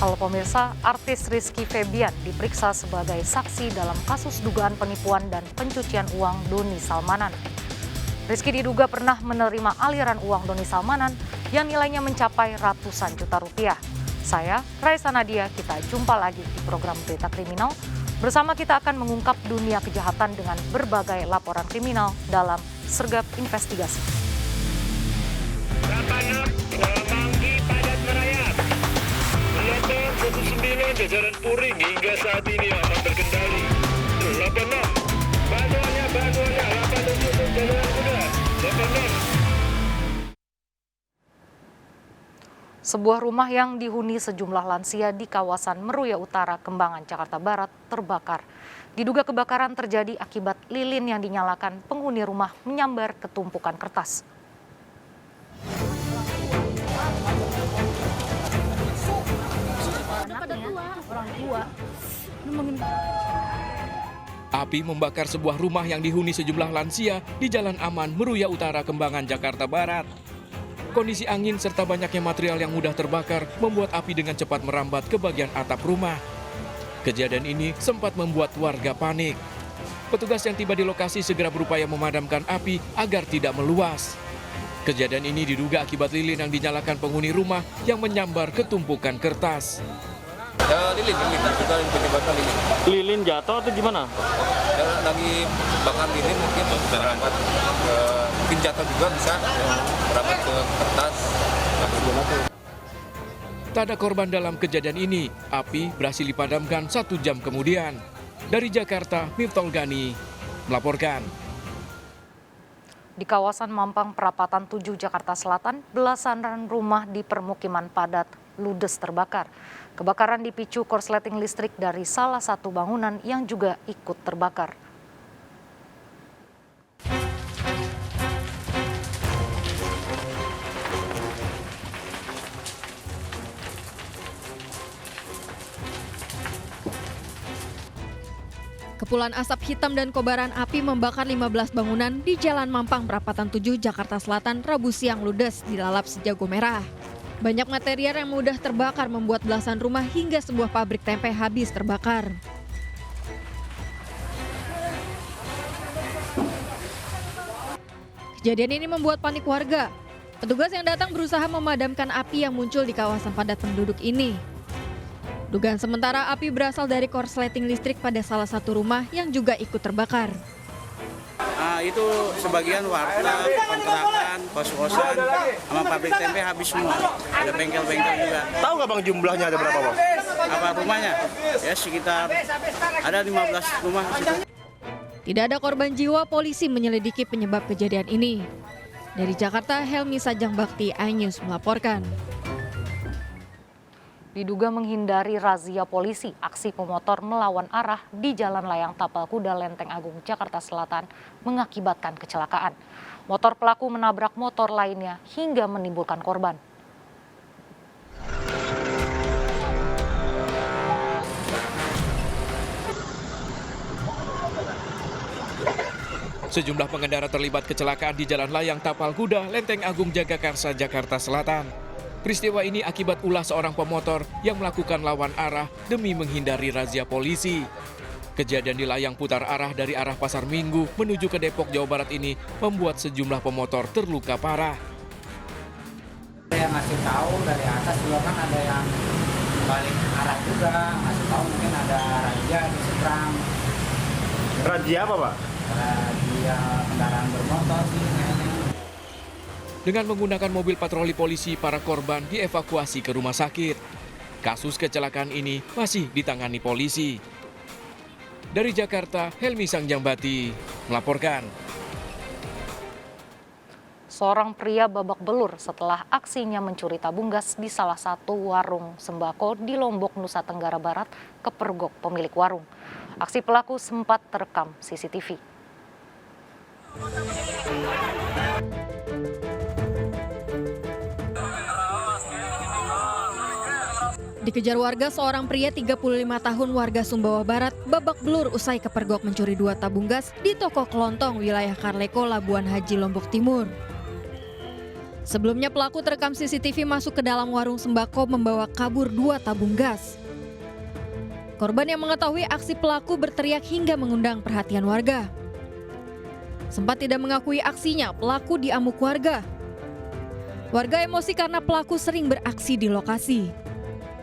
Halo pemirsa, artis Rizky Febian diperiksa sebagai saksi dalam kasus dugaan penipuan dan pencucian uang Doni Salmanan. Rizky diduga pernah menerima aliran uang Doni Salmanan yang nilainya mencapai ratusan juta rupiah. Saya, Raisa Nadia, kita jumpa lagi di program Berita Kriminal. Bersama kita akan mengungkap dunia kejahatan dengan berbagai laporan kriminal dalam Sergap Investigasi. Jajaran Puring hingga saat ini aman terkendali. 86, bantuannya, 87 jajaran kuda, 86. Sebuah rumah yang dihuni sejumlah lansia di kawasan Meruya Utara, Kembangan, Jakarta Barat terbakar. Diduga kebakaran terjadi akibat lilin yang dinyalakan penghuni rumah menyambar ke tumpukan kertas. Api membakar sebuah rumah yang dihuni sejumlah lansia di Jalan Aman, Meruya Utara, Kembangan, Jakarta Barat. Kondisi angin serta banyaknya material yang mudah terbakar membuat api dengan cepat merambat ke bagian atap rumah. Kejadian ini sempat membuat warga panik. Petugas yang tiba di lokasi segera berupaya memadamkan api agar tidak meluas. Kejadian ini diduga akibat lilin yang dinyalakan penghuni rumah yang menyambar ke tumpukan kertas. Lilin penyebabkan lilin. Lilin jatuh atau gimana? Lagi bakar lilin mungkin merambat mungkin jatuh juga bisa merambat ke kertas. Tak ada korban dalam kejadian ini. Api berhasil dipadamkan 1 jam kemudian. Dari Jakarta, Miftol Gani melaporkan. Di kawasan Mampang Perapatan 7 Jakarta Selatan, belasan rumah di permukiman padat ludes terbakar. Kebakaran dipicu korsleting listrik dari salah satu bangunan yang juga ikut terbakar. Kepulan asap hitam dan kobaran api membakar 15 bangunan di Jalan Mampang Perapatan 7 Jakarta Selatan Rabu siang ludes dilalap si jago merah. Banyak material yang mudah terbakar membuat belasan rumah hingga sebuah pabrik tempe habis terbakar. Kejadian ini membuat panik warga. Petugas yang datang berusaha memadamkan api yang muncul di kawasan padat penduduk ini. Dugaan sementara api berasal dari korsleting listrik pada salah satu rumah yang juga ikut terbakar. Itu sebagian warga, kontrakan, kos-kosan, sama pabrik tempe habis semua. Ada bengkel-bengkel juga. Tahu nggak Bang jumlahnya ada berapa Bang? Apa rumahnya? Ya sekitar ada 15 rumah. Tidak ada korban jiwa, polisi menyelidiki penyebab kejadian ini. Dari Jakarta, Helmi Sajang Bakti, iNews melaporkan. Diduga menghindari razia polisi, aksi pemotor melawan arah di Jalan Layang Tapal Kuda, Lenteng Agung, Jakarta Selatan mengakibatkan kecelakaan. Motor pelaku menabrak motor lainnya hingga menimbulkan korban. Sejumlah pengendara terlibat kecelakaan di Jalan Layang Tapal Kuda, Lenteng Agung, Jagakarsa, Jakarta Selatan. Peristiwa ini akibat ulah seorang pemotor yang melakukan lawan arah demi menghindari razia polisi. Kejadian di layang putar arah dari arah Pasar Minggu menuju ke Depok, Jawa Barat ini membuat sejumlah pemotor terluka parah. Saya ngasih tahu dari atas juga kan ada yang balik arah juga, ngasih tahu mungkin ada razia di seberang. Razia apa Pak? Razia kendaraan bermotor sih kayaknya. Dengan menggunakan mobil patroli polisi, para korban dievakuasi ke rumah sakit. Kasus kecelakaan ini masih ditangani polisi. Dari Jakarta, Helmi Sangjambati melaporkan. Seorang pria babak belur setelah aksinya mencuri tabung gas di salah satu warung sembako di Lombok, Nusa Tenggara Barat, kepergok pemilik warung. Aksi pelaku sempat terekam CCTV. Dikejar warga, seorang pria 35 tahun warga Sumbawa Barat babak belur usai kepergok mencuri 2 tabung gas di toko kelontong wilayah Karleko, Labuan Haji, Lombok Timur. Sebelumnya pelaku terekam CCTV masuk ke dalam warung sembako membawa kabur 2 tabung gas. Korban yang mengetahui aksi pelaku berteriak hingga mengundang perhatian warga. Sempat tidak mengakui aksinya, pelaku diamuk warga. Warga emosi karena pelaku sering beraksi di lokasi.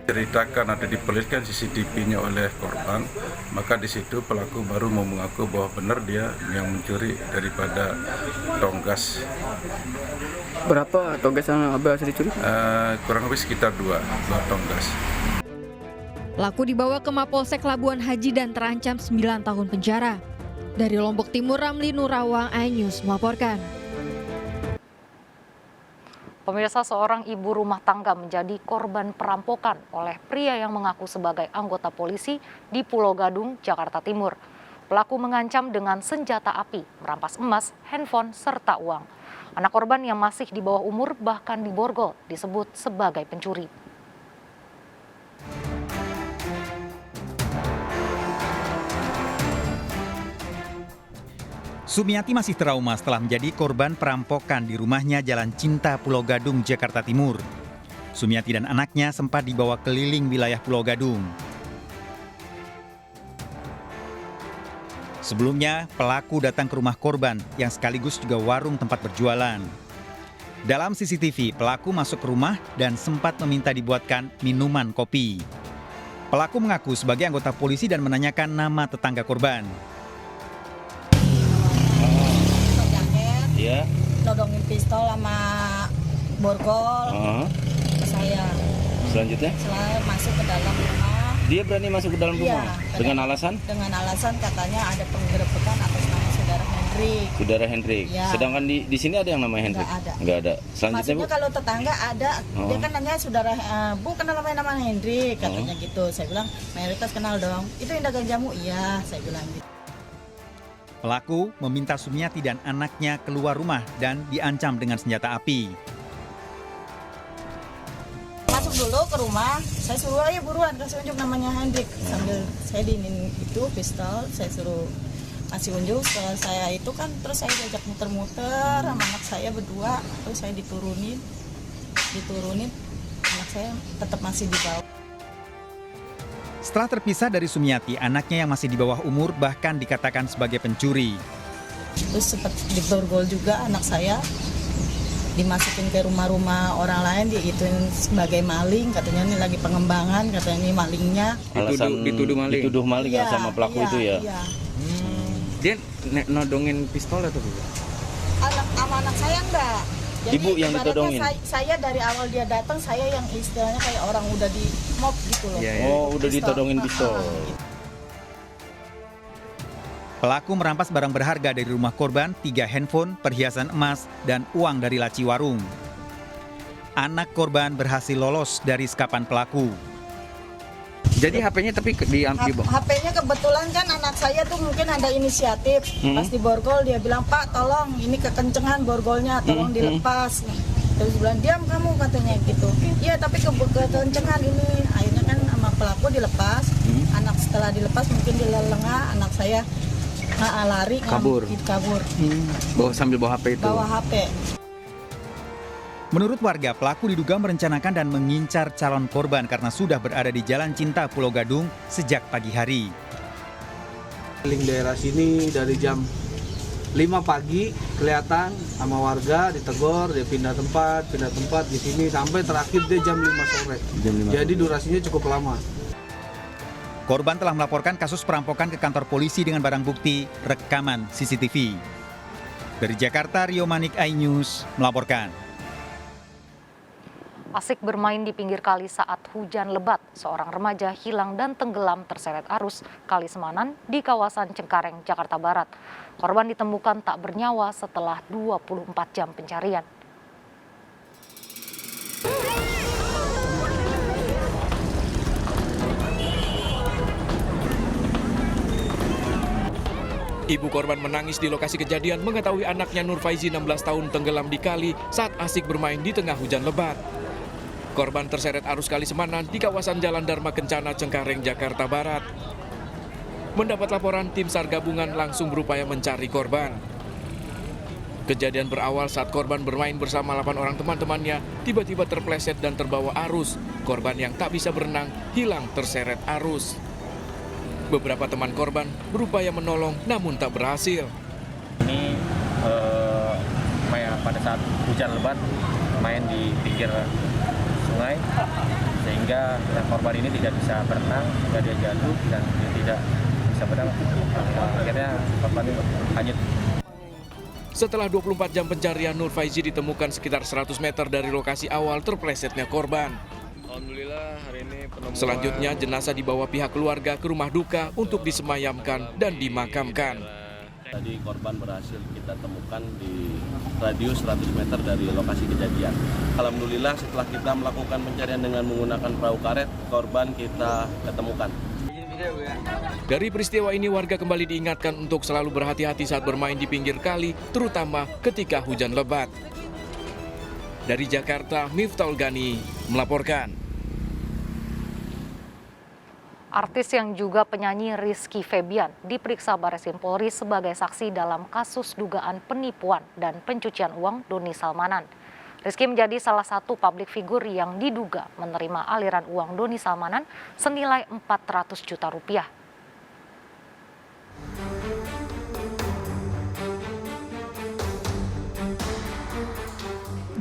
Ceritakan ada diperlihatkan CCTV-nya oleh korban, maka di situ pelaku baru mau mengaku bahwa benar dia yang mencuri daripada tonggas. Berapa tonggas yang habis dicuri? Kurang lebih sekitar 2 tonggas. Pelaku dibawa ke Mapolsek Labuan Haji dan terancam 9 tahun penjara. Dari Lombok Timur, Ramli Nurawang, iNews melaporkan. Pemirsa, seorang ibu rumah tangga menjadi korban perampokan oleh pria yang mengaku sebagai anggota polisi di Pulau Gadung, Jakarta Timur. Pelaku mengancam dengan senjata api, merampas emas, handphone, serta uang. Anak korban yang masih di bawah umur bahkan diborgol disebut sebagai pencuri. Sumiati masih trauma setelah menjadi korban perampokan di rumahnya Jalan Cinta, Pulau Gadung, Jakarta Timur. Sumiati dan anaknya sempat dibawa keliling wilayah Pulau Gadung. Sebelumnya, pelaku datang ke rumah korban yang sekaligus juga warung tempat berjualan. Dalam CCTV, pelaku masuk ke rumah dan sempat meminta dibuatkan minuman kopi. Pelaku mengaku sebagai anggota polisi dan menanyakan nama tetangga korban. Iya. Nodongin pistol sama borgol ke saya. Selanjutnya? Setelah masuk ke dalam rumah. Dia berani masuk ke dalam rumah? Dengan alasan? Dengan alasan katanya ada penggerebekan atas nama saudara Hendrik. Saudara Hendrik. Ya. Sedangkan di sini ada yang namanya Hendrik? Nggak ada. Selanjutnya, maksudnya Bu? kalau tetangga ada, dia kan nanya saudara, Bu kenal namanya Hendrik, katanya gitu. Saya bilang mayoritas kenal dong. Itu yang dagang jamu, iya, saya bilang gitu. Pelaku meminta Sumiati dan anaknya keluar rumah dan diancam dengan senjata api. Masuk dulu ke rumah, saya suruh ayo buruan kasih unjuk namanya Hendrik. Sambil saya diinin itu pistol, saya suruh kasih unjuk. Setelah saya itu kan terus saya diajak muter-muter sama anak saya berdua, terus saya diturunin, anak saya tetap masih di bawah. Setelah terpisah dari Sumiati, anaknya yang masih di bawah umur bahkan dikatakan sebagai pencuri. Terus sempat diborgol juga anak saya, dimasukin ke rumah-rumah orang lain, diituin sebagai maling, katanya ini lagi pengembangan, katanya ini malingnya. Dituduh maling? Dituduh maling ya, sama pelaku itu ya? Iya. Dia nodongin pistol atau bukan? Anak saya enggak. Jadi, Ibu yang ditodongin? Saya dari awal dia datang, saya yang istilahnya kayak orang udah di mob gitu loh. Udah ditodongin pistol. Pelaku merampas barang berharga dari rumah korban, 3 handphone, perhiasan emas, dan uang dari laci warung. Anak korban berhasil lolos dari sekapan pelaku. Jadi HP-nya tapi diambil. HP-nya kebetulan kan anak saya tuh mungkin ada inisiatif. Pas diborgol dia bilang, "Pak, tolong ini kekencengan borgolnya, tolong dilepas." Terus bilang, "Diam kamu," katanya gitu. Iya, tapi kekencengan ini. Akhirnya kan sama pelaku dilepas. Anak setelah dilepas mungkin dia lengah, anak saya lari kabur. Sambil bawa HP itu. Bawa HP. Menurut warga, pelaku diduga merencanakan dan mengincar calon korban karena sudah berada di Jalan Cinta, Pulau Gadung sejak pagi hari. Link daerah sini dari jam 5 pagi kelihatan sama warga, ditegur, dia pindah tempat di sini sampai terakhir dia jam 5 sore. Jadi durasinya cukup lama. Korban telah melaporkan kasus perampokan ke kantor polisi dengan barang bukti rekaman CCTV. Dari Jakarta, Rio Manik, iNews melaporkan. Asik bermain di pinggir kali saat hujan lebat, seorang remaja hilang dan tenggelam terseret arus Kali Semanan di kawasan Cengkareng, Jakarta Barat. Korban ditemukan tak bernyawa setelah 24 jam pencarian. Ibu korban menangis di lokasi kejadian mengetahui anaknya Nur Faizi 16 tahun tenggelam di kali saat asik bermain di tengah hujan lebat. Korban terseret arus Kali Semanan di kawasan Jalan Dharma Kencana, Cengkareng, Jakarta Barat. Mendapat laporan, tim SAR gabungan langsung berupaya mencari korban. Kejadian berawal saat korban bermain bersama 8 orang teman-temannya, tiba-tiba terpleset dan terbawa arus. Korban yang tak bisa berenang hilang terseret arus. Beberapa teman korban berupaya menolong namun tak berhasil. Ini pada saat hujan lebat main di pinggir sungai, sehingga korban ini tidak bisa berenang, sehingga dia jatuh dan dia tidak bisa berenang. Akhirnya korban ini hanyut. Setelah 24 jam pencarian, Nur Faizi ditemukan sekitar 100 meter dari lokasi awal terplesetnya korban. Alhamdulillah hari ini penemuan. Selanjutnya jenazah dibawa pihak keluarga ke rumah duka untuk disemayamkan dan dimakamkan. Tadi korban berhasil kita temukan di radius 100 meter dari lokasi kejadian. Alhamdulillah setelah kita melakukan pencarian dengan menggunakan perahu karet, korban kita ketemukan. Dari peristiwa ini warga kembali diingatkan untuk selalu berhati-hati saat bermain di pinggir kali, terutama ketika hujan lebat. Dari Jakarta, Miftahul Gani melaporkan. Artis yang juga penyanyi Rizky Febian diperiksa Barreskrim Polri sebagai saksi dalam kasus dugaan penipuan dan pencucian uang Doni Salmanan. Rizky menjadi salah satu publik figur yang diduga menerima aliran uang Doni Salmanan senilai 400 juta rupiah.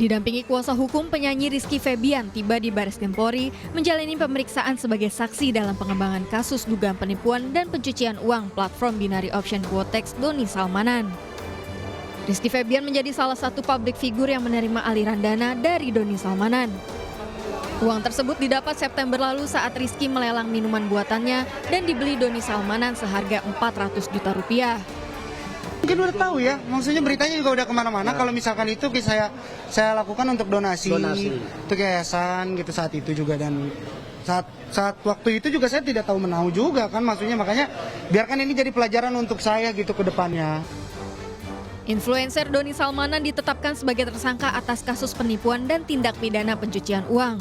Didampingi kuasa hukum, penyanyi Rizky Febian tiba di Barreskrim Polri menjalani pemeriksaan sebagai saksi dalam pengembangan kasus dugaan penipuan dan pencucian uang platform binary option Quotex Doni Salmanan. Rizky Febian menjadi salah satu publik figur yang menerima aliran dana dari Doni Salmanan. Uang tersebut didapat September lalu saat Rizky melelang minuman buatannya dan dibeli Doni Salmanan seharga 400 juta rupiah. Mungkin udah tahu ya, maksudnya beritanya juga udah kemana-mana. Kalau misalkan itu saya lakukan untuk donasi. Untuk yayasan gitu saat itu juga, dan saat waktu itu juga saya tidak tahu menahu juga kan, maksudnya makanya biarkan ini jadi pelajaran untuk saya gitu ke depannya. Influencer Doni Salmanan ditetapkan sebagai tersangka atas kasus penipuan dan tindak pidana pencucian uang.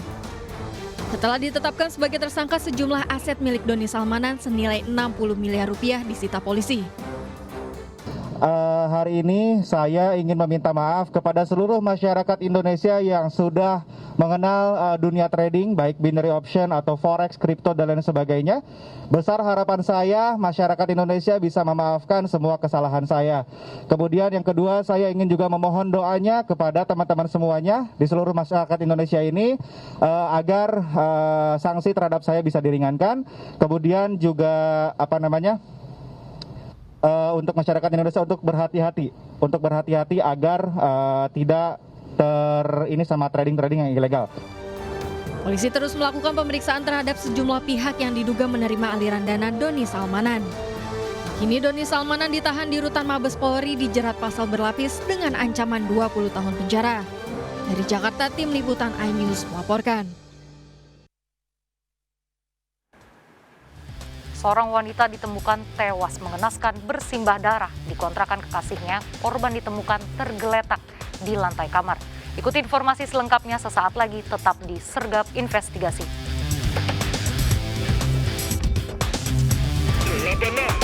Setelah ditetapkan sebagai tersangka, sejumlah aset milik Doni Salmanan senilai 60 miliar rupiah disita polisi. Hari ini saya ingin meminta maaf kepada seluruh masyarakat Indonesia yang sudah mengenal dunia trading, baik binary option atau forex, kripto, dan lain sebagainya. Besar harapan saya masyarakat Indonesia bisa memaafkan semua kesalahan saya. Kemudian yang kedua, saya ingin juga memohon doanya kepada teman-teman semuanya di seluruh masyarakat Indonesia ini agar sanksi terhadap saya bisa diringankan. Kemudian juga untuk masyarakat Indonesia untuk berhati-hati agar tidak ini sama trading yang ilegal. Polisi terus melakukan pemeriksaan terhadap sejumlah pihak yang diduga menerima aliran dana Doni Salmanan. Kini Doni Salmanan ditahan di Rutan Mabes Polri dijerat pasal berlapis dengan ancaman 20 tahun penjara. Dari Jakarta, Tim Liputan iNews melaporkan. Seorang wanita ditemukan tewas mengenaskan bersimbah darah di kontrakan kekasihnya. Korban ditemukan tergeletak di lantai kamar. Ikuti informasi selengkapnya sesaat lagi, tetap di Sergap Investigasi. 86